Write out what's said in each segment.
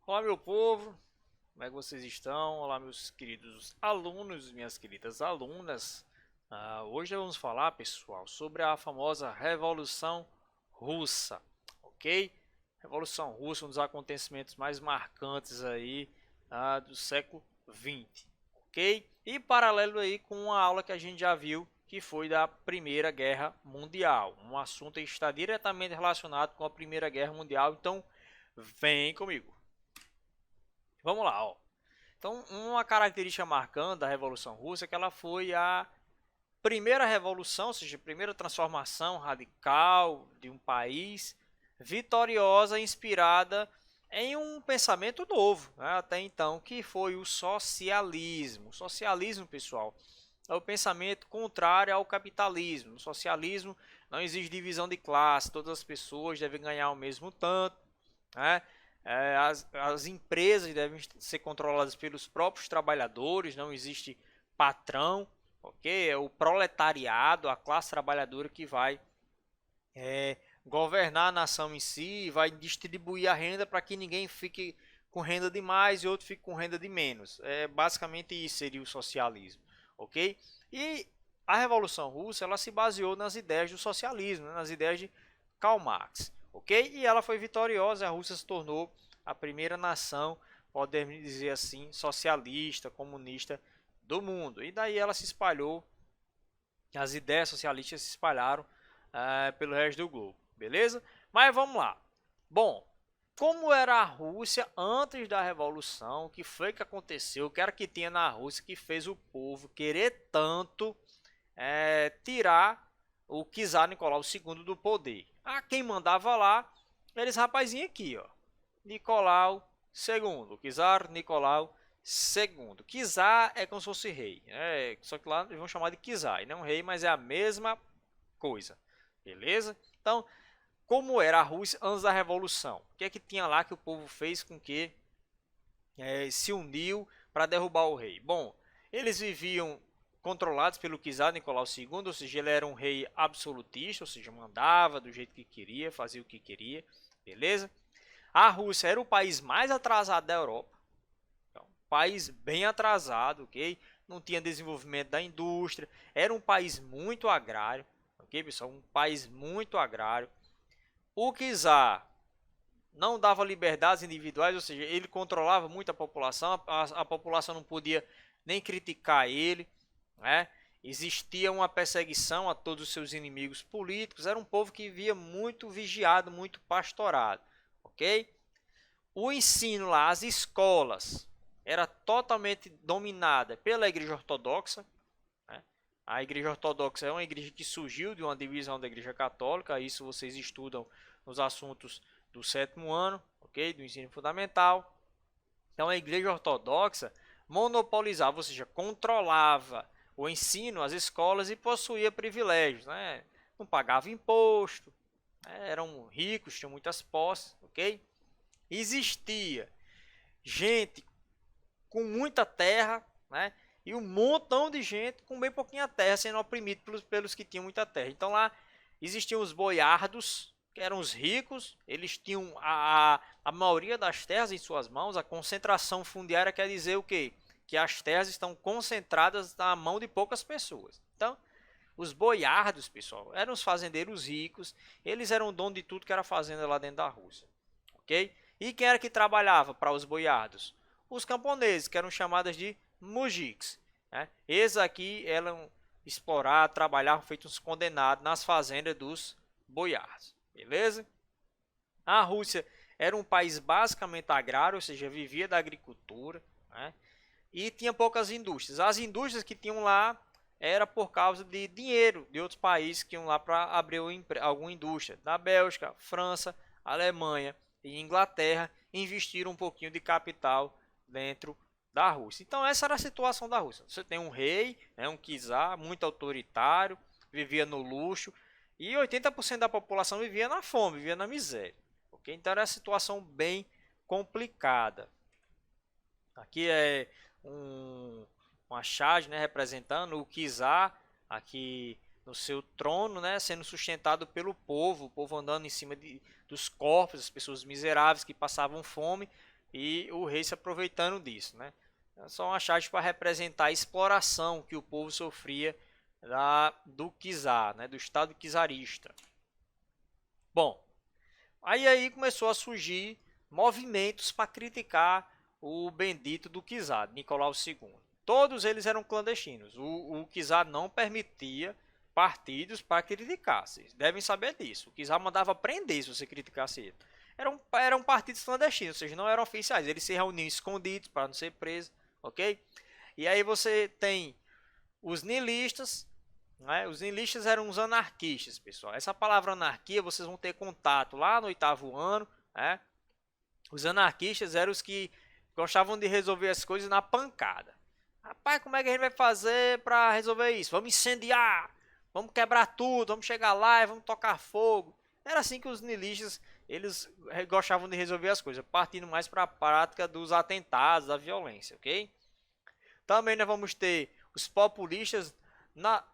Olá, meu povo, como é que vocês estão? Olá, meus queridos alunos, minhas queridas alunas. Hoje vamos falar, pessoal, sobre a famosa Revolução Russa, ok? Revolução Russa, um dos acontecimentos mais marcantes aí do século XX, ok? E paralelo aí com uma aula que a gente já viu, que foi da Primeira Guerra Mundial. Um assunto que está diretamente relacionado com a Primeira Guerra Mundial, então vem comigo. Vamos lá, ó. Então, uma característica marcante da Revolução Russa é que ela foi a primeira revolução, ou seja, a primeira transformação radical de um país vitoriosa, inspirada em um pensamento novo, né, até então, que foi o socialismo. O socialismo, pessoal, é o pensamento contrário ao capitalismo. No socialismo não existe divisão de classe, todas as pessoas devem ganhar o mesmo tanto, né? As empresas devem ser controladas pelos próprios trabalhadores, não existe patrão, ok? É o proletariado, a classe trabalhadora que vai governar a nação em si, vai distribuir a renda para que ninguém fique com renda de mais e outro fique com renda de menos. Basicamente isso seria o socialismo, ok? E a Revolução Russa ela se baseou nas ideias do socialismo, né? Nas ideias de Karl Marx, ok? E ela foi vitoriosa, a Rússia se tornou a primeira nação, podemos dizer assim, socialista, comunista do mundo. E daí ela se espalhou, as ideias socialistas se espalharam pelo resto do globo, beleza? Mas vamos lá. Bom, como era a Rússia antes da Revolução, o que foi que aconteceu, o que era que tinha na Rússia que fez o povo querer tanto tirar o czar Nicolau II do poder. Quem mandava lá, eles rapazinho aqui, ó, Nicolau II, o czar Nicolau II. Czar é como se fosse rei, só que lá eles vão chamar de czar, e não rei, mas é a mesma coisa, beleza? Então, como era a Rússia antes da Revolução? O que é que tinha lá que o povo fez com que se uniu para derrubar o rei? Bom, eles viviam controlados pelo czar Nicolau II, ou seja, ele era um rei absolutista, ou seja, mandava do jeito que queria, fazia o que queria, beleza? A Rússia era o país mais atrasado da Europa, então, país bem atrasado, ok? Não tinha desenvolvimento da indústria, era um país muito agrário, ok, pessoal? Um país muito agrário. O czar não dava liberdades individuais, ou seja, ele controlava muito a população, a população não podia nem criticar ele, né? Existia uma perseguição a todos os seus inimigos políticos, era um povo que vivia muito vigiado, muito pastorado, ok? O ensino lá, as escolas, era totalmente dominada pela Igreja Ortodoxa, né? A Igreja Ortodoxa é uma igreja que surgiu de uma divisão da Igreja Católica, isso vocês estudam nos assuntos do sétimo ano, ok? Do ensino fundamental. Então a Igreja Ortodoxa monopolizava, ou seja, controlava o ensino, as escolas e possuía privilégios, né? Não pagava imposto, né? Eram ricos, tinham muitas posses, ok? Existia gente com muita terra, né? E um montão de gente com bem pouquinha terra, sendo oprimido pelos que tinham muita terra. Então lá existiam os boiardos, que eram os ricos, eles tinham a maioria das terras em suas mãos. A concentração fundiária quer dizer o quê? Que as terras estão concentradas na mão de poucas pessoas. Então, os boiardos, pessoal, eram os fazendeiros ricos, eles eram dono de tudo que era fazenda lá dentro da Rússia, ok? E quem era que trabalhava para os boiardos? Os camponeses, que eram chamados de mujiks, né? Esses aqui eram explorar, trabalhar, feitos condenados nas fazendas dos boiardos, beleza? A Rússia era um país basicamente agrário, ou seja, vivia da agricultura, né? E tinha poucas indústrias. As indústrias que tinham lá era por causa de dinheiro de outros países que iam lá para abrir alguma indústria. Da Bélgica, França, Alemanha e Inglaterra investiram um pouquinho de capital dentro da Rússia. Então essa era a situação da Rússia. Você tem um rei, um czar muito autoritário, vivia no luxo, e 80% da população vivia na fome, vivia na miséria. Okay? Então era uma situação bem complicada. Aqui é uma charge, né, representando o czar aqui no seu trono, né, sendo sustentado pelo povo, o povo andando em cima dos corpos, as pessoas miseráveis que passavam fome, e o rei se aproveitando disso, né? É só uma charge para representar a exploração que o povo sofria do czar, né? Do Estado czarista. Bom, aí começou a surgir movimentos para criticar o bendito do czar, Nicolau II. Todos eles eram clandestinos. O czar não permitia partidos para criticar. Vocês devem saber disso. O czar mandava prender se você criticasse ele. Eram partidos clandestinos, ou seja, não eram oficiais. Eles se reuniam escondidos para não ser presos, ok? E aí você tem os niilistas, né? Os niilistas eram os anarquistas, pessoal. Essa palavra anarquia vocês vão ter contato lá no 8º ano, né? Os anarquistas eram os que gostavam de resolver as coisas na pancada. Rapaz, como é que a gente vai fazer para resolver isso? Vamos incendiar, vamos quebrar tudo, vamos chegar lá e vamos tocar fogo. Era assim que os niilistas eles gostavam de resolver as coisas, partindo mais para a prática dos atentados, da violência, ok? Também nós vamos ter os populistas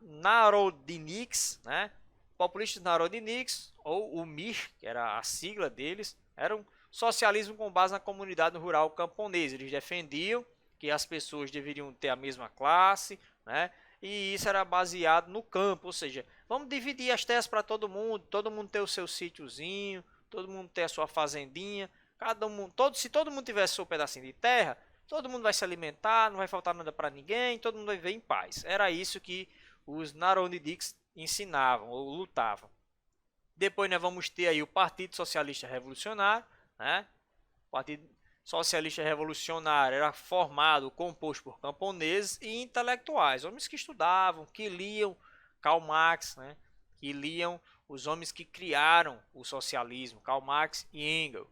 narodniks, né? Populistas narodniks, ou o MIR, que era a sigla deles, era um socialismo com base na comunidade rural camponesa. Eles defendiam que as pessoas deveriam ter a mesma classe, né? E isso era baseado no campo, ou seja, vamos dividir as terras para todo mundo ter o seu sítiozinho, todo mundo ter a sua fazendinha, se todo mundo tivesse seu pedacinho de terra, todo mundo vai se alimentar, não vai faltar nada para ninguém, todo mundo vai viver em paz. Era isso que os narodniks ensinavam ou lutavam. Depois nós vamos ter aí o Partido Socialista Revolucionário, né? O Partido Socialista Revolucionário era composto por camponeses e intelectuais, homens que estudavam, que liam Karl Marx, né? Que liam os homens que criaram o socialismo, Karl Marx e Engels.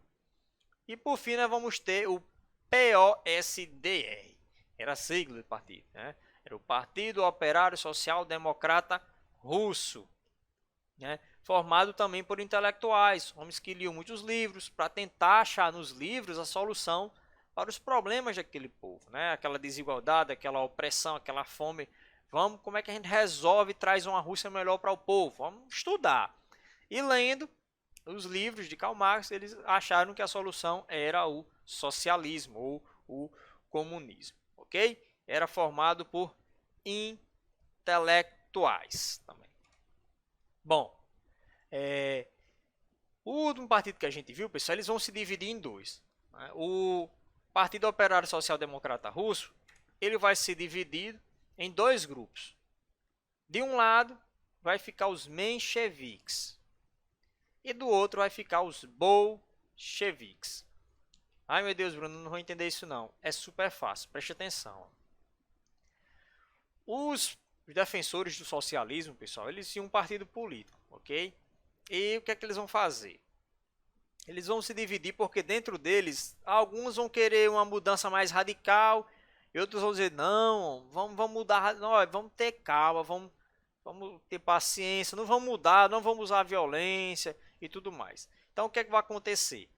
E por fim nós vamos ter o POSDR, era a sigla do partido, né? Era o Partido Operário Social Democrata Russo, né? Formado também por intelectuais, homens que liam muitos livros para tentar achar nos livros a solução para os problemas daquele povo, né? Aquela desigualdade, aquela opressão, aquela fome. Como é que a gente resolve e traz uma Rússia melhor para o povo? Vamos estudar. E lendo os livros de Karl Marx, eles acharam que a solução era o socialismo ou o comunismo, ok? Era formado por intelectuais também. Bom, o último partido que a gente viu, pessoal, eles vão se dividir em dois, né? O Partido Operário Social Democrata Russo, ele vai se dividir em dois grupos. De um lado vai ficar os mencheviques e do outro vai ficar os bolcheviques. Ai meu Deus, Bruno, não vou entender isso não. É super fácil, preste atenção. Os defensores do socialismo, pessoal, eles tinham um partido político, ok? E o que é que eles vão fazer? Eles vão se dividir porque dentro deles, alguns vão querer uma mudança mais radical e outros vão dizer, não, vamos mudar, não, vamos ter calma, vamos ter paciência, não vamos mudar, não vamos usar violência e tudo mais. Então o que é que vai acontecer?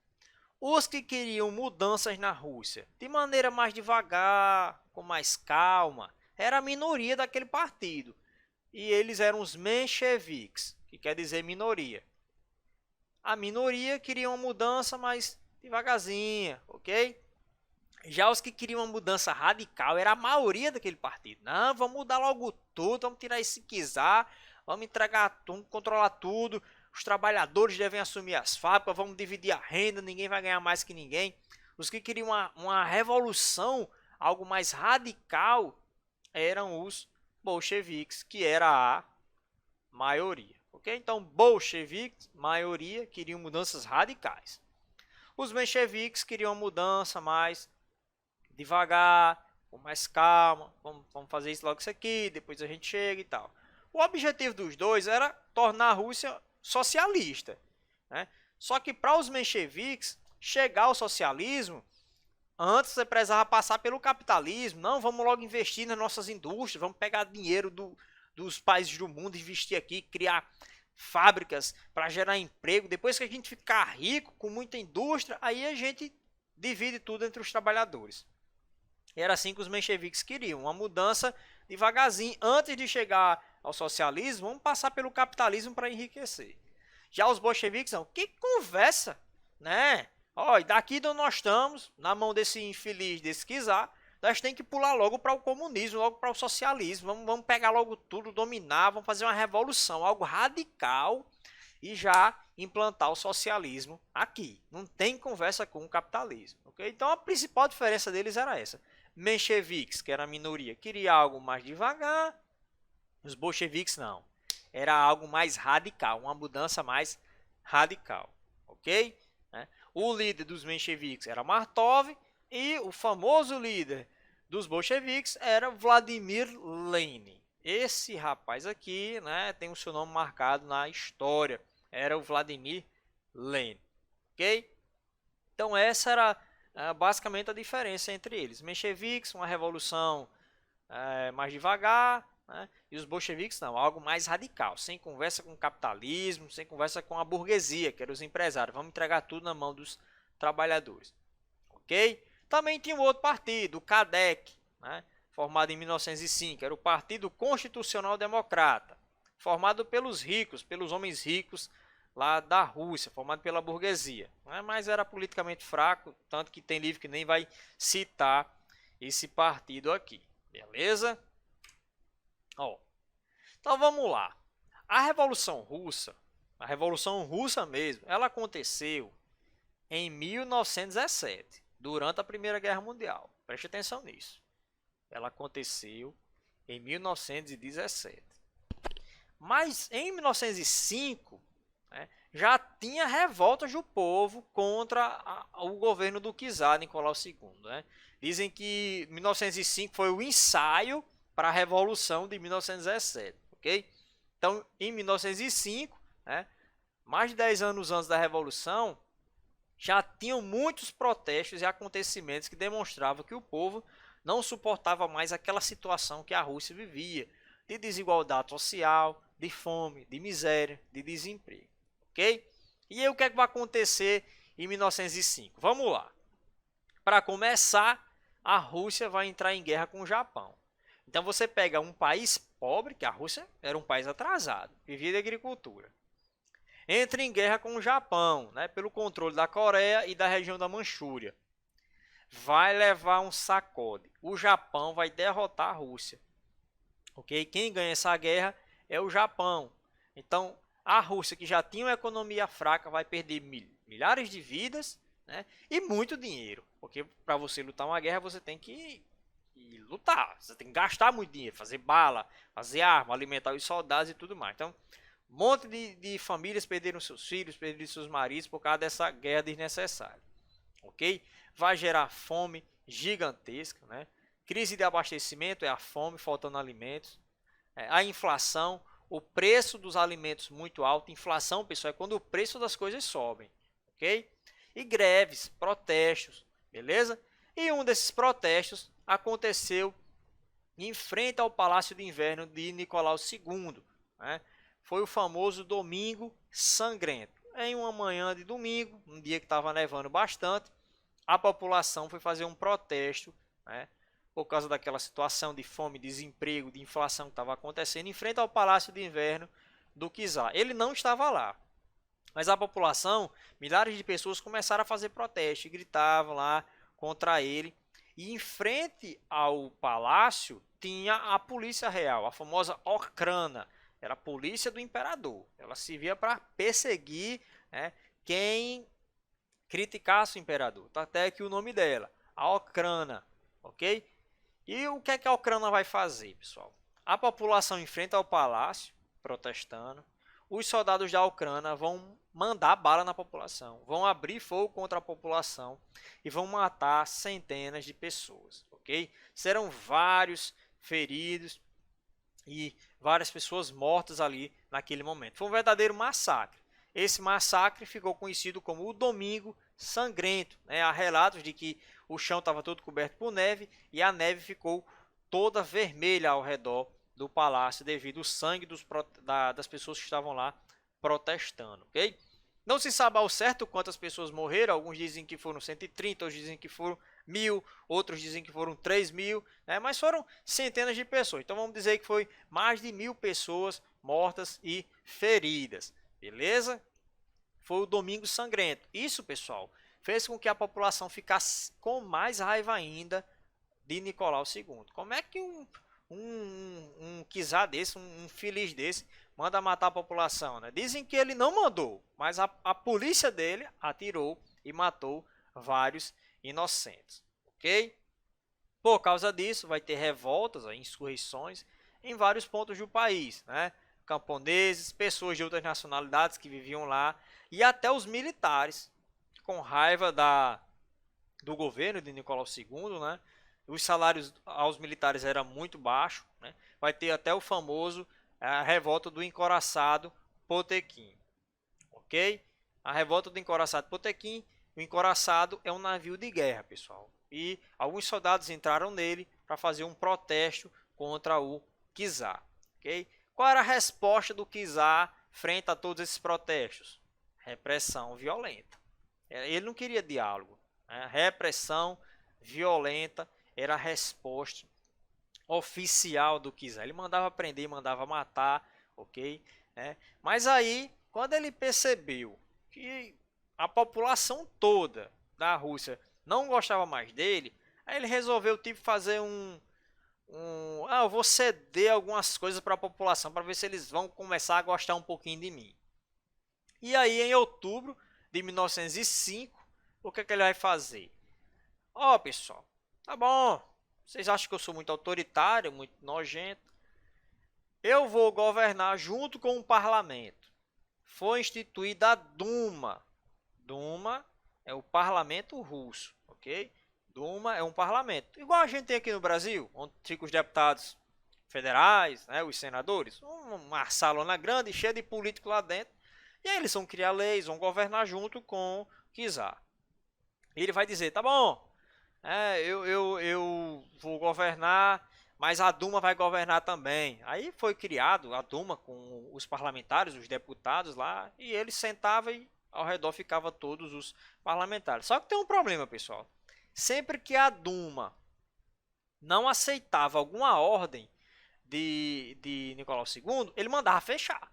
Os que queriam mudanças na Rússia de maneira mais devagar, com mais calma, era a minoria daquele partido. E eles eram os mencheviques, que quer dizer minoria. A minoria queria uma mudança mais devagarzinha, ok? Já os que queriam uma mudança radical era a maioria daquele partido. Não, vamos mudar logo tudo, vamos tirar esse czar, vamos entregar tudo, controlar tudo. Os trabalhadores devem assumir as fábricas, vamos dividir a renda, ninguém vai ganhar mais que ninguém. Os que queriam uma revolução, algo mais radical, eram os bolcheviques, que era a maioria. Okay? Então, bolcheviques, maioria, queriam mudanças radicais. Os mencheviques queriam uma mudança mais devagar, com mais calma, vamos fazer isso logo isso aqui, depois a gente chega e tal. O objetivo dos dois era tornar a Rússia socialista, né? Só que para os mencheviques chegar ao socialismo, antes você precisava passar pelo capitalismo. Não, vamos logo investir nas nossas indústrias, vamos pegar dinheiro dos países do mundo, investir aqui, criar fábricas para gerar emprego. Depois que a gente ficar rico, com muita indústria, aí a gente divide tudo entre os trabalhadores. E era assim que os mencheviques queriam, uma mudança devagarzinho. Antes de chegar ao socialismo, vamos passar pelo capitalismo para enriquecer. Já os bolcheviques, não, que conversa, né? Ó, e daqui de onde nós estamos, na mão desse infeliz, desse czar, nós tem que pular logo para o comunismo, logo para o socialismo. Vamos pegar logo tudo, dominar, vamos fazer uma revolução, algo radical e já implantar o socialismo aqui. Não tem conversa com o capitalismo. Okay? Então a principal diferença deles era essa. Mencheviques, que era a minoria, queria algo mais devagar. Os bolcheviques não. Era algo mais radical, uma mudança mais radical. Ok? O líder dos mencheviques era Martov e o famoso líder dos bolcheviques era Vladimir Lenin. Esse rapaz aqui, né, tem o seu nome marcado na história. Era o Vladimir Lenin. Ok? Então essa era basicamente a diferença entre eles. Mencheviques, uma revolução mais devagar, né? E os bolcheviques não, algo mais radical, sem conversa com o capitalismo, sem conversa com a burguesia, que eram os empresários. Vamos entregar tudo na mão dos trabalhadores. Ok? Também tinha um outro partido, o CADEC, né? Formado em 1905, era o Partido Constitucional Democrata, formado pelos ricos, pelos homens ricos lá da Rússia, formado pela burguesia, né? Mas era politicamente fraco, tanto que tem livro que nem vai citar esse partido aqui, beleza? Ó, então vamos lá. A Revolução Russa mesmo, ela aconteceu em 1917, durante a Primeira Guerra Mundial. Preste atenção nisso. Ela aconteceu em 1917. Mas em 1905, né, já tinha revoltas do povo contra o governo do czar Nicolau II. Né? Dizem que 1905 foi o ensaio para a Revolução de 1917. Okay? Então, em 1905, né, mais de 10 anos antes da Revolução, já tinham muitos protestos e acontecimentos que demonstravam que o povo não suportava mais aquela situação que a Rússia vivia, de desigualdade social, de fome, de miséria, de desemprego. Ok? E aí o que é que vai acontecer em 1905? Vamos lá. Para começar, a Rússia vai entrar em guerra com o Japão. Então você pega um país pobre, que a Rússia era um país atrasado, vivia de agricultura. Entra em guerra com o Japão, né, pelo controle da Coreia e da região da Manchúria. Vai levar um sacode. O Japão vai derrotar a Rússia. Ok? Quem ganha essa guerra é o Japão. Então, a Rússia, que já tinha uma economia fraca, vai perder milhares de vidas, né, e muito dinheiro. Porque para você lutar uma guerra, você tem que lutar. Você tem que gastar muito dinheiro, fazer bala, fazer arma, alimentar os soldados e tudo mais. Então, um monte de famílias perderam seus filhos, perderam seus maridos por causa dessa guerra desnecessária. Ok? Vai gerar fome gigantesca, né? Crise de abastecimento é a fome, faltando alimentos. A inflação, o preço dos alimentos muito alto. Inflação, pessoal, é quando o preço das coisas sobem. Ok? E greves, protestos, beleza? E um desses protestos aconteceu em frente ao Palácio de Inverno de Nicolau II, né? Foi o famoso Domingo Sangrento. Em uma manhã de domingo, um dia que estava nevando bastante, a população foi fazer um protesto, né, por causa daquela situação de fome, desemprego, de inflação que estava acontecendo, em frente ao Palácio de Inverno do czar. Ele não estava lá, mas a população, milhares de pessoas começaram a fazer protesto, gritavam lá contra ele. E em frente ao palácio tinha a polícia real, a famosa Okhrana. Era a polícia do imperador. Ela servia para perseguir, né, quem criticasse o imperador. Tá até aqui o nome dela, a Okhrana, ok? E o que é que a Okhrana vai fazer, pessoal? A população enfrenta ao palácio, protestando. Os soldados da Ucrânia vão mandar bala na população, vão abrir fogo contra a população e vão matar centenas de pessoas, ok? Serão vários feridos e várias pessoas mortas ali naquele momento. Foi um verdadeiro massacre. Esse massacre ficou conhecido como o Domingo Sangrento, né? Há relatos de que o chão estava todo coberto por neve e a neve ficou toda vermelha ao redor do palácio devido ao sangue das pessoas que estavam lá protestando, ok? Não se sabe ao certo quantas pessoas morreram, alguns dizem que foram 130, outros dizem que foram 1.000, outros dizem que foram 3.000, né? Mas foram centenas de pessoas, então vamos dizer que foi mais de 1.000 pessoas mortas e feridas, beleza? Foi o Domingo Sangrento. Isso, pessoal, fez com que a população ficasse com mais raiva ainda de Nicolau II. Como é que um czar desse, um feliz desse, manda matar a população, né? Dizem que ele não mandou, mas a polícia dele atirou e matou vários inocentes, ok? Por causa disso, vai ter revoltas, insurreições em vários pontos do país, né? Camponeses, pessoas de outras nacionalidades que viviam lá e até os militares, com raiva do governo de Nicolau II, né? Os salários aos militares eram muito baixos, né? Vai ter até o famoso a revolta do encoraçado Potequim, ok? A revolta do encoraçado Potequim, o encoraçado é um navio de guerra, pessoal, e alguns soldados entraram nele para fazer um protesto contra o czar, ok? Qual era a resposta do czar frente a todos esses protestos? Repressão violenta. Ele não queria diálogo, né? Repressão violenta era a resposta oficial do czar. Ele mandava prender, mandava matar, ok? Mas aí, quando ele percebeu que a população toda da Rússia não gostava mais dele, aí ele resolveu tipo fazer eu vou ceder algumas coisas para a população para ver se eles vão começar a gostar um pouquinho de mim. E aí, em outubro de 1905, o que ele vai fazer? Pessoal, tá bom, vocês acham que eu sou muito autoritário, muito nojento? Eu vou governar junto com o parlamento. Foi instituída a Duma. Duma é o parlamento russo, ok? Duma é um parlamento, igual a gente tem aqui no Brasil, onde ficam os deputados federais, né, os senadores, uma salona grande, cheia de políticos lá dentro, e aí eles vão criar leis, vão governar junto com o czar. E ele vai dizer, tá bom, eu vou governar, mas a Duma vai governar também. Aí foi criado a Duma com os parlamentares, os deputados lá, e ele sentava e ao redor ficava todos os parlamentares. Só que tem um problema, pessoal. Sempre que a Duma não aceitava alguma ordem de Nicolau II, ele mandava fechar.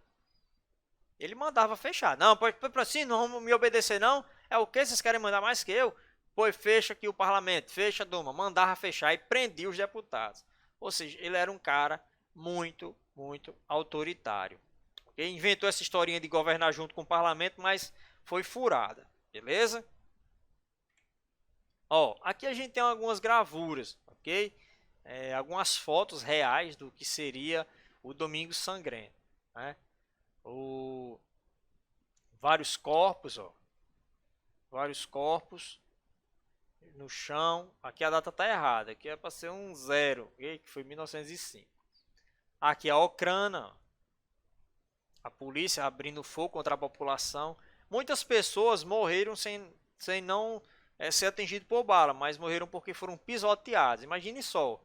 Ele mandava fechar. Não, pois assim, não vão me obedecer não. É o que? Vocês querem mandar mais que eu? Pois fecha aqui o parlamento, fecha a Duma. Mandava fechar e prendia os deputados. Ou seja, ele era um cara muito, muito autoritário. Ele inventou essa historinha de governar junto com o parlamento, mas foi furada. Beleza? Aqui a gente tem algumas gravuras, ok? Algumas fotos reais do que seria o Domingo Sangrento, né? Vários corpos, vários corpos no chão. Aqui a data está errada, aqui é para ser um 0, okay? Que foi 1905. Aqui a Ucrânia, a polícia abrindo fogo contra a população. Muitas pessoas morreram sem não ser atingido por bala, mas morreram porque foram pisoteados. Imagine só,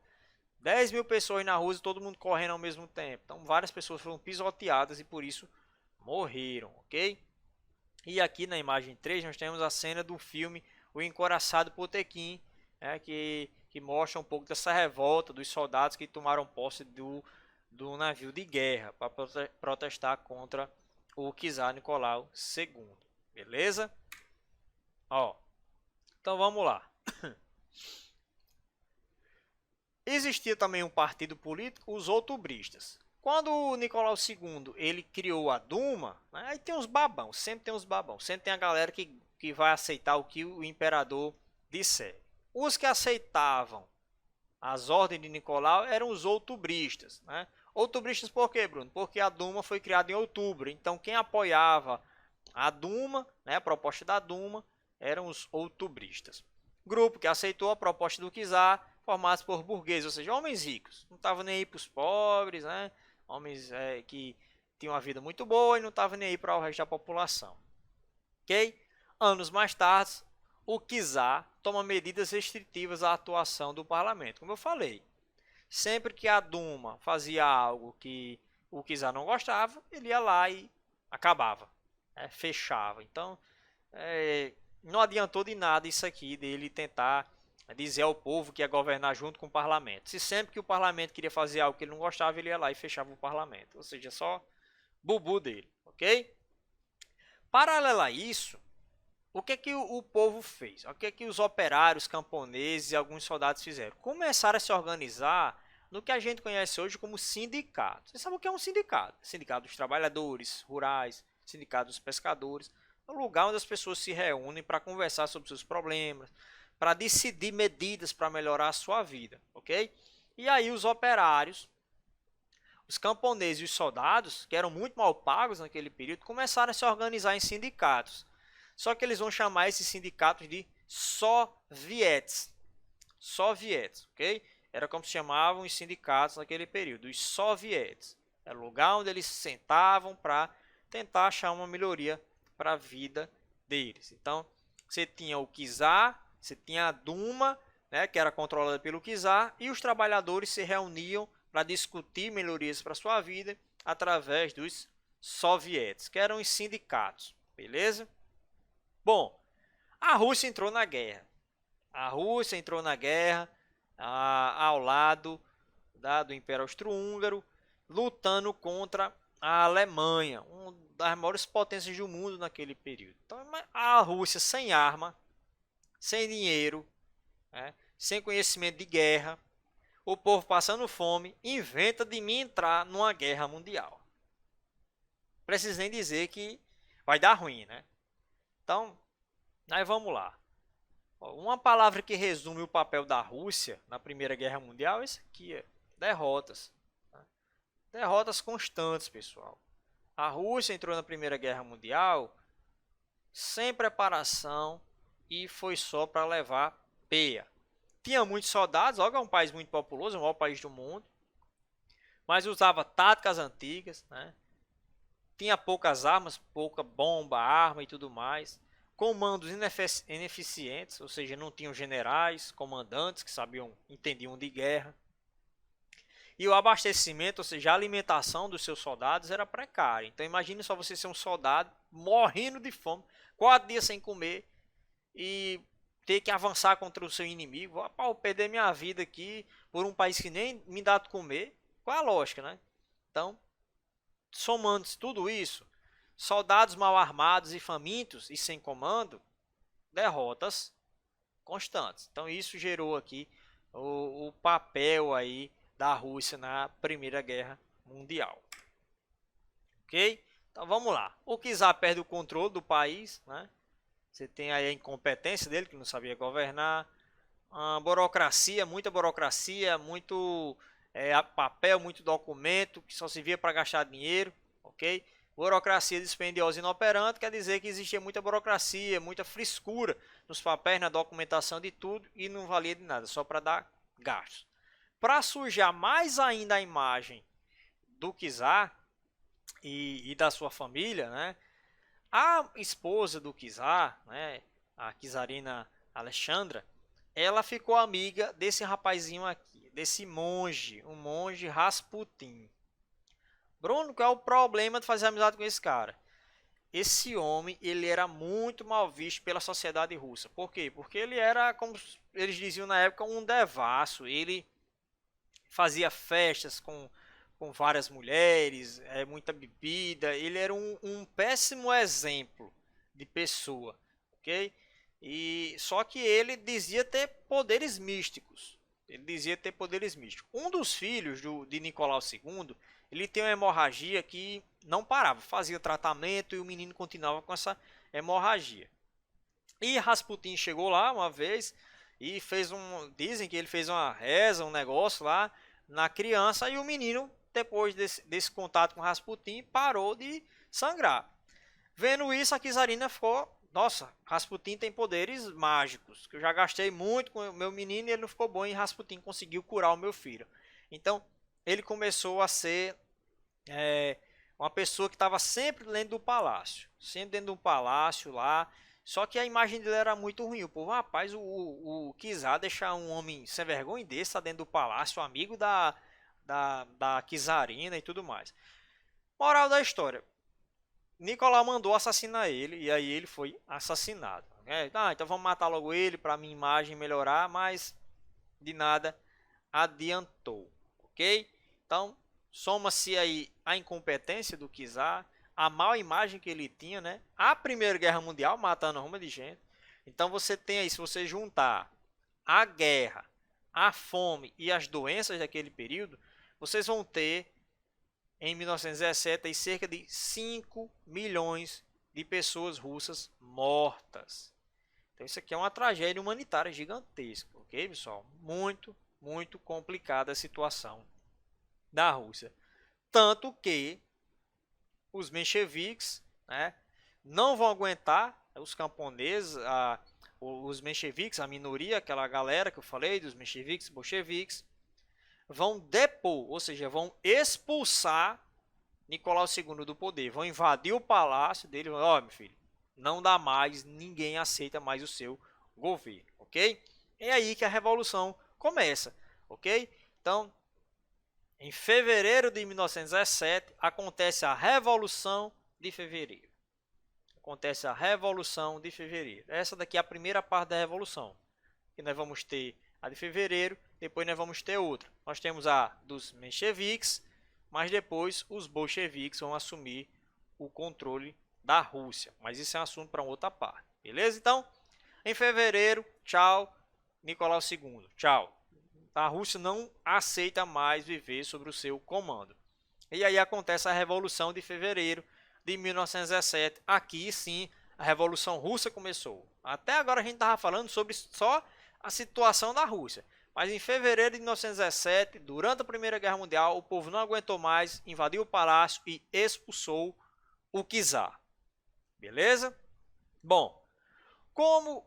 10 mil pessoas na rua e todo mundo correndo ao mesmo tempo. Então várias pessoas foram pisoteadas e por isso morreram, ok? E aqui na imagem 3 nós temos a cena do filme O Encoraçado Potequim, que mostra um pouco dessa revolta dos soldados que tomaram posse do navio de guerra para protestar contra o czar Nicolau II. Beleza? Então vamos lá. Existia também um partido político, os outubristas. Quando o Nicolau II ele criou a Duma, né, aí tem os babão, sempre tem os babão, sempre tem a galera que vai aceitar o que o imperador disser. Os que aceitavam as ordens de Nicolau eram os outubristas, né? Outubristas por quê, Bruno? Porque a Duma foi criada em outubro, então quem apoiava a Duma, né, a proposta da Duma, eram os outubristas. Grupo que aceitou a proposta do czar, formados por burgueses, ou seja, homens ricos, não estavam nem aí para os pobres, né? Homens que tinham uma vida muito boa e não estavam nem aí para o resto da população. Ok? Anos mais tarde, o czar toma medidas restritivas à atuação do parlamento. Como eu falei, sempre que a Duma fazia algo que o czar não gostava, ele ia lá e acabava, fechava. Então, não adiantou de nada isso aqui dele tentar dizer ao povo que ia governar junto com o parlamento. Se sempre que o parlamento queria fazer algo que ele não gostava, ele ia lá e fechava o parlamento. Ou seja, só bubu dele, ok? Paralelo a isso, o que é que o povo fez? O que é que os operários, camponeses e alguns soldados fizeram? Começaram a se organizar no que a gente conhece hoje como sindicato. Você sabe o que é um sindicato? Sindicato dos trabalhadores rurais, sindicato dos pescadores. É um lugar onde as pessoas se reúnem para conversar sobre seus problemas, para decidir medidas para melhorar a sua vida, ok? E aí os operários, os camponeses e os soldados, que eram muito mal pagos naquele período, começaram a se organizar em sindicatos. Só que eles vão chamar esses sindicatos de sovietes. Sovietes, ok? Era como se chamavam os sindicatos naquele período, os sovietes. Era o lugar onde eles se sentavam para tentar achar uma melhoria para a vida deles. Então, você tinha o czar, você tinha a Duma, né, que era controlada pelo czar, e os trabalhadores se reuniam para discutir melhorias para a sua vida através dos sovietes, que eram os sindicatos, beleza? Bom, a Rússia entrou na guerra. A Rússia entrou na guerra ao lado do Império Austro-Húngaro, lutando contra a Alemanha, uma das maiores potências do mundo naquele período. Então, a Rússia sem arma, sem dinheiro, né, sem conhecimento de guerra, o povo passando fome, inventa de mim entrar numa guerra mundial. Preciso nem dizer que vai dar ruim, né? Então, aí vamos lá. Uma palavra que resume o papel da Rússia na Primeira Guerra Mundial é isso aqui, derrotas. Derrotas constantes, pessoal. A Rússia entrou na Primeira Guerra Mundial sem preparação e foi só para levar peia. Tinha muitos soldados, logo é um país muito populoso, é o maior país do mundo, mas usava táticas antigas, né? Tinha poucas armas, pouca bomba, arma e tudo mais. Comandos ineficientes, ou seja, não tinham generais, comandantes que entendiam de guerra. E o abastecimento, ou seja, a alimentação dos seus soldados era precária. Então imagine só você ser um soldado morrendo de fome, 4 dias sem comer e ter que avançar contra o seu inimigo. Vou perder minha vida aqui por um país que nem me dá de comer. Qual é a lógica, né? Então, somando tudo isso, soldados mal armados e famintos e sem comando, derrotas constantes. Então isso gerou aqui o papel aí da Rússia na Primeira Guerra Mundial. Ok? Então vamos lá. O czar perde o controle do país, né? Você tem aí a incompetência dele, que não sabia governar, a burocracia, muito papel, muito documento, que só se via para gastar dinheiro, ok? Burocracia dispendiosa e inoperante quer dizer que existia muita burocracia, muita frescura nos papéis, na documentação de tudo e não valia de nada, só para dar gastos. Para sujar mais ainda a imagem do czar e da sua família, né? A esposa do czar, né, a czarina Alexandra, ela ficou amiga desse rapazinho aqui, desse monge, o monge Rasputin. Bruno, qual é o problema de fazer amizade com esse cara? Esse homem, ele era muito mal visto pela sociedade russa. Por quê? Porque ele era, como eles diziam na época, um devasso. Ele fazia festas com várias mulheres, muita bebida. Ele era um péssimo exemplo de pessoa, ok? E só que ele dizia ter poderes místicos. Ele dizia ter poderes místicos. Um dos filhos de Nicolau II, ele tem uma hemorragia que não parava, fazia tratamento e o menino continuava com essa hemorragia. E Rasputin chegou lá uma vez e dizem que ele fez uma reza, um negócio lá na criança e o menino, depois desse contato com Rasputin, parou de sangrar. Vendo isso, a czarina ficou: nossa, Rasputin tem poderes mágicos, que eu já gastei muito com o meu menino e ele não ficou bom e Rasputin conseguiu curar o meu filho. Então, ele começou a ser uma pessoa que estava sempre dentro do palácio. Sempre dentro do palácio lá. Só que a imagem dele era muito ruim. O povo, rapaz, o czar deixar um homem sem vergonha desse tá dentro do palácio, amigo da czarina e tudo mais. Moral da história: Nicolau mandou assassinar ele e aí ele foi assassinado. Então vamos matar logo ele para minha imagem melhorar, mas de nada adiantou, ok? Então soma-se aí a incompetência do czar, a má imagem que ele tinha, né? A Primeira Guerra Mundial matando uma de gente. Então você tem aí, se você juntar a guerra, a fome e as doenças daquele período, vocês vão ter em 1917 aí, cerca de 5 milhões de pessoas russas mortas. Então isso aqui é uma tragédia humanitária gigantesca, ok, pessoal? Muito, muito complicada a situação da Rússia. Tanto que os mencheviques, né, não vão aguentar, os camponeses, os mencheviques, a minoria, aquela galera que eu falei, dos mencheviques, bolcheviques, vão depor, ou seja, vão expulsar Nicolau II do poder, vão invadir o palácio dele, ó, meu filho, não dá mais, ninguém aceita mais o seu governo, ok? É aí que a revolução começa, ok? Então, em fevereiro de 1917, acontece a Revolução de Fevereiro. Acontece a Revolução de Fevereiro. Essa daqui é a primeira parte da Revolução. Que nós vamos ter a de fevereiro, depois nós vamos ter outra. Nós temos a dos mencheviques, mas depois os bolcheviques vão assumir o controle da Rússia. Mas isso é um assunto para outra parte. Beleza? Então, em fevereiro, tchau, Nicolau II. Tchau. A Rússia não aceita mais viver sob o seu comando. E aí acontece a Revolução de Fevereiro de 1917. Aqui sim, a Revolução Russa começou. Até agora a gente estava falando sobre só a situação da Rússia. Mas em fevereiro de 1917, durante a Primeira Guerra Mundial, o povo não aguentou mais, invadiu o palácio e expulsou o czar. Beleza? Bom, como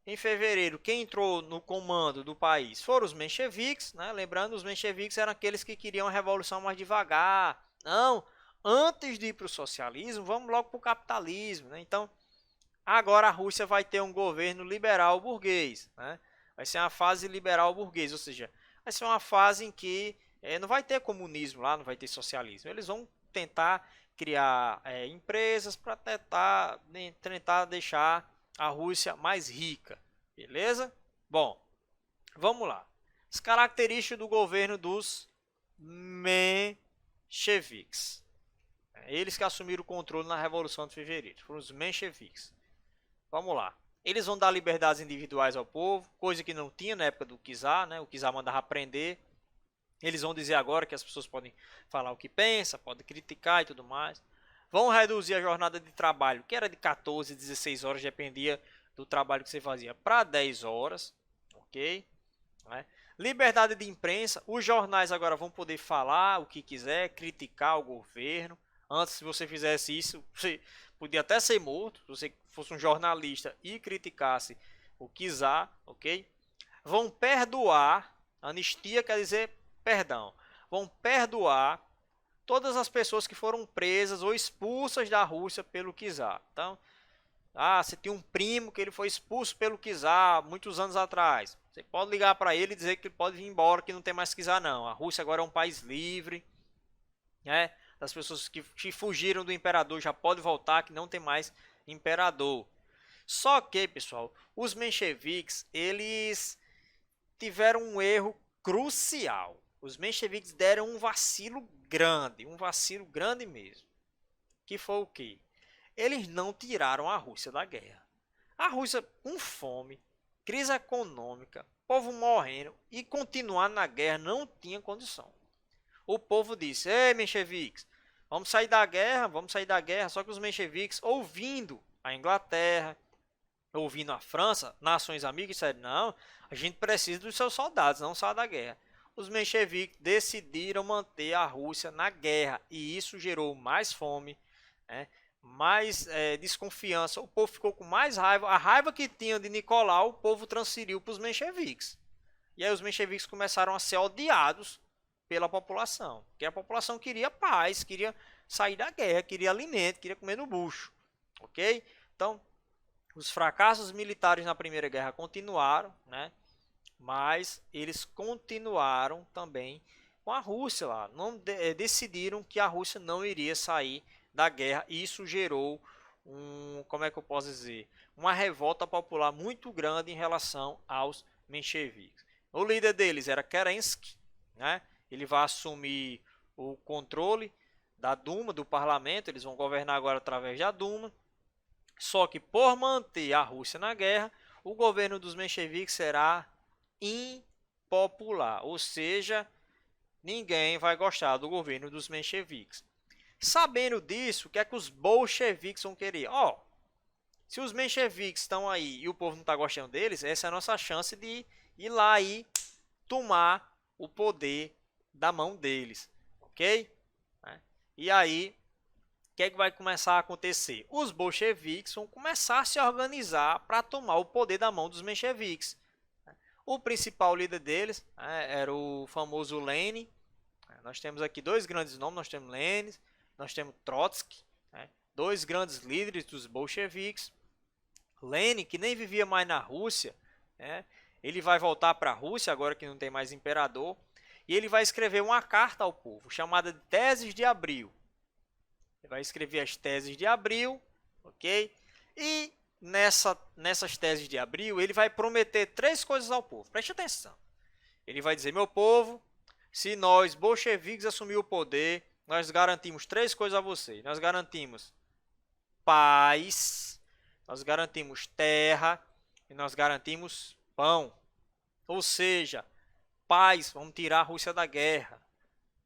em fevereiro quem entrou no comando do país foram os mencheviques, né? Lembrando, os mencheviques eram aqueles que queriam a revolução mais devagar. Não, antes de ir para o socialismo, vamos logo para o capitalismo, né? Então, agora a Rússia vai ter um governo liberal burguês, né? Vai ser uma fase liberal burguês, ou seja, vai ser uma fase em que não vai ter comunismo lá, não vai ter socialismo. Eles vão tentar criar empresas para tentar deixar a Rússia mais rica, beleza? Bom, vamos lá. As características do governo dos mencheviques. Eles que assumiram o controle na Revolução de Fevereiro, foram os mencheviques. Vamos lá. Eles vão dar liberdades individuais ao povo, coisa que não tinha na época do czar, né? O czar mandava prender. Eles vão dizer agora que as pessoas podem falar o que pensam, podem criticar e tudo mais. Vão reduzir a jornada de trabalho, que era de 14, 16 horas, dependia do trabalho que você fazia, para 10 horas, ok? Né? Liberdade de imprensa, os jornais agora vão poder falar o que quiser, criticar o governo. Antes, se você fizesse isso, você podia até ser morto, se você fosse um jornalista e criticasse o czar, ok? Vão perdoar, anistia quer dizer perdão, vão perdoar todas as pessoas que foram presas ou expulsas da Rússia pelo czar. Então, você tem um primo que ele foi expulso pelo czar muitos anos atrás. Você pode ligar para ele e dizer que ele pode vir embora, que não tem mais czar não. A Rússia agora é um país livre, né? As pessoas que fugiram do imperador já podem voltar, que não tem mais imperador. Só que, pessoal, os mencheviques, eles tiveram um erro crucial. Os mencheviques deram um vacilo grande mesmo. Que foi o quê? Eles não tiraram a Rússia da guerra. A Rússia com fome, crise econômica, povo morrendo e continuar na guerra não tinha condição. O povo disse: ei, mencheviques, vamos sair da guerra. Só que os mencheviques, ouvindo a Inglaterra, ouvindo a França, nações amigas, disseram: não, a gente precisa dos seus soldados, não saia da guerra. Os mencheviques decidiram manter a Rússia na guerra e isso gerou mais fome, né, mais desconfiança. O povo ficou com mais raiva. A raiva que tinha de Nicolau, o povo transferiu para os mencheviques. E aí os mencheviques começaram a ser odiados pela população, porque a população queria paz, queria sair da guerra, queria alimento, queria comer no bucho, ok? Então, os fracassos militares na Primeira Guerra continuaram, né? Mas eles continuaram também com a Rússia lá, decidiram que a Rússia não iria sair da guerra e isso gerou como é que eu posso dizer, uma revolta popular muito grande em relação aos mencheviques. O líder deles era Kerensky, né? Ele vai assumir o controle da Duma, do parlamento, eles vão governar agora através da Duma. Só que por manter a Rússia na guerra, o governo dos mencheviques será impopular, ou seja, ninguém vai gostar do governo dos mencheviques. Sabendo disso, o que é que os bolcheviques vão querer? Se os mencheviques estão aí e o povo não está gostando deles, essa é a nossa chance de ir lá e tomar o poder da mão deles, ok? E aí, o que é que vai começar a acontecer? Os bolcheviques vão começar a se organizar para tomar o poder da mão dos mencheviques. O principal líder deles era o famoso Lenin. Nós temos aqui dois grandes nomes, nós temos Lenin, nós temos Trotsky, dois grandes líderes dos bolcheviques. Lenin, que nem vivia mais na Rússia, ele vai voltar para a Rússia, agora que não tem mais imperador, e ele vai escrever uma carta ao povo, chamada de Teses de Abril. Ele vai escrever as Teses de Abril, ok? E nessas Teses de Abril, ele vai prometer três coisas ao povo. Preste atenção. Ele vai dizer, meu povo, se nós, bolcheviques, assumir o poder, nós garantimos três coisas a vocês. Nós garantimos paz, nós garantimos terra e nós garantimos pão. Ou seja, paz, vamos tirar a Rússia da guerra.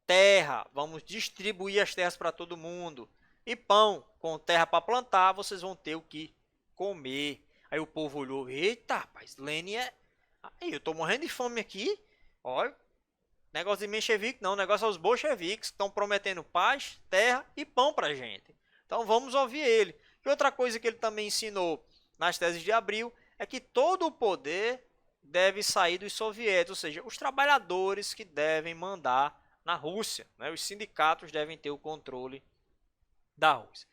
Terra, vamos distribuir as terras para todo mundo. E pão, com terra para plantar, vocês vão ter o que comer. Aí o povo olhou, eita, rapaz, Lenin Aí, eu tô morrendo de fome aqui. Olha, negócio de menchevique não, negócio é os bolcheviques que estão prometendo paz, terra e pão pra gente. Então vamos ouvir ele. E outra coisa que ele também ensinou nas Teses de Abril é que todo o poder deve sair dos soviéticos, ou seja, os trabalhadores que devem mandar na Rússia, os sindicatos devem ter o controle da Rússia.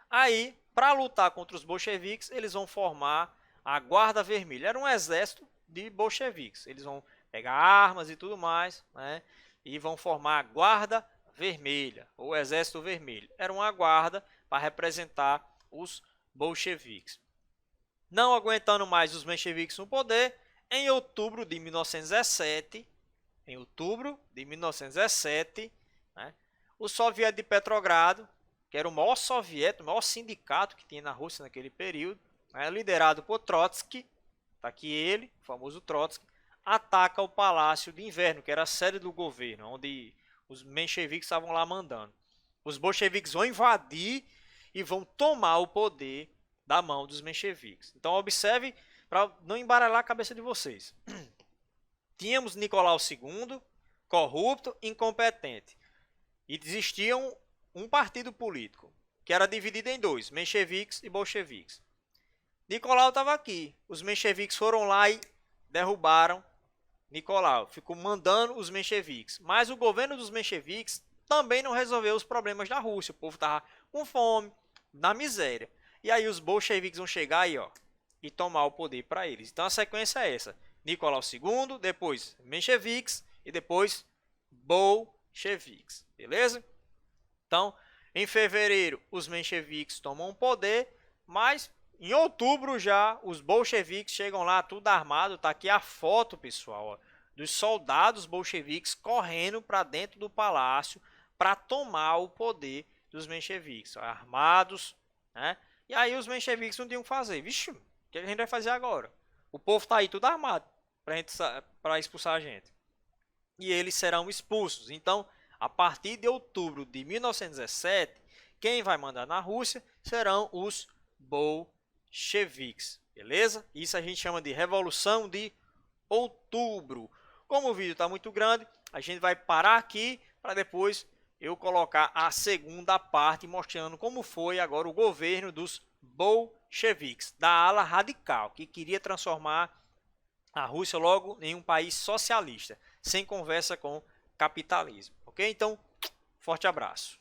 Aí, para lutar contra os bolcheviques, eles vão formar a Guarda Vermelha. Era um exército de bolcheviques. Eles vão pegar armas e tudo mais, e vão formar a Guarda Vermelha, ou Exército Vermelho. Era uma guarda para representar os bolcheviques. Não aguentando mais os mencheviques no poder, em outubro de 1917, o Soviete de Petrogrado, que era o maior soviete, o maior sindicato que tinha na Rússia naquele período, liderado por Trotsky, está aqui ele, o famoso Trotsky, ataca o Palácio de Inverno, que era a sede do governo, onde os mencheviques estavam lá mandando. Os bolcheviques vão invadir e vão tomar o poder da mão dos mencheviques. Então observe, para não embaralhar a cabeça de vocês. Tínhamos Nicolau II, corrupto, incompetente. E existia um partido político, que era dividido em dois, mencheviques e bolcheviques. Nicolau estava aqui. Os mencheviques foram lá e derrubaram Nicolau. Ficou mandando os mencheviques. Mas o governo dos mencheviques também não resolveu os problemas da Rússia. O povo estava com fome, na miséria. E aí os bolcheviques vão chegar aí, e tomar o poder para eles. Então a sequência é essa. Nicolau II, depois mencheviques e depois bolcheviques. Beleza? Então, em fevereiro, os mencheviques tomam o poder, mas em outubro já os bolcheviques chegam lá tudo armado. Tá aqui a foto, pessoal, dos soldados bolcheviques correndo para dentro do palácio para tomar o poder dos mencheviques, armados, E aí os mencheviques não tinham o que fazer. Vixe, o que a gente vai fazer agora? O povo tá aí tudo armado para expulsar a gente. E eles serão expulsos. Então, a partir de outubro de 1917, quem vai mandar na Rússia serão os bolcheviques. Beleza? Isso a gente chama de Revolução de Outubro. Como o vídeo está muito grande, a gente vai parar aqui para depois eu colocar a segunda parte mostrando como foi agora o governo dos bolcheviques, da ala radical, que queria transformar a Rússia logo em um país socialista, sem conversa com capitalismo. Ok? Então, forte abraço.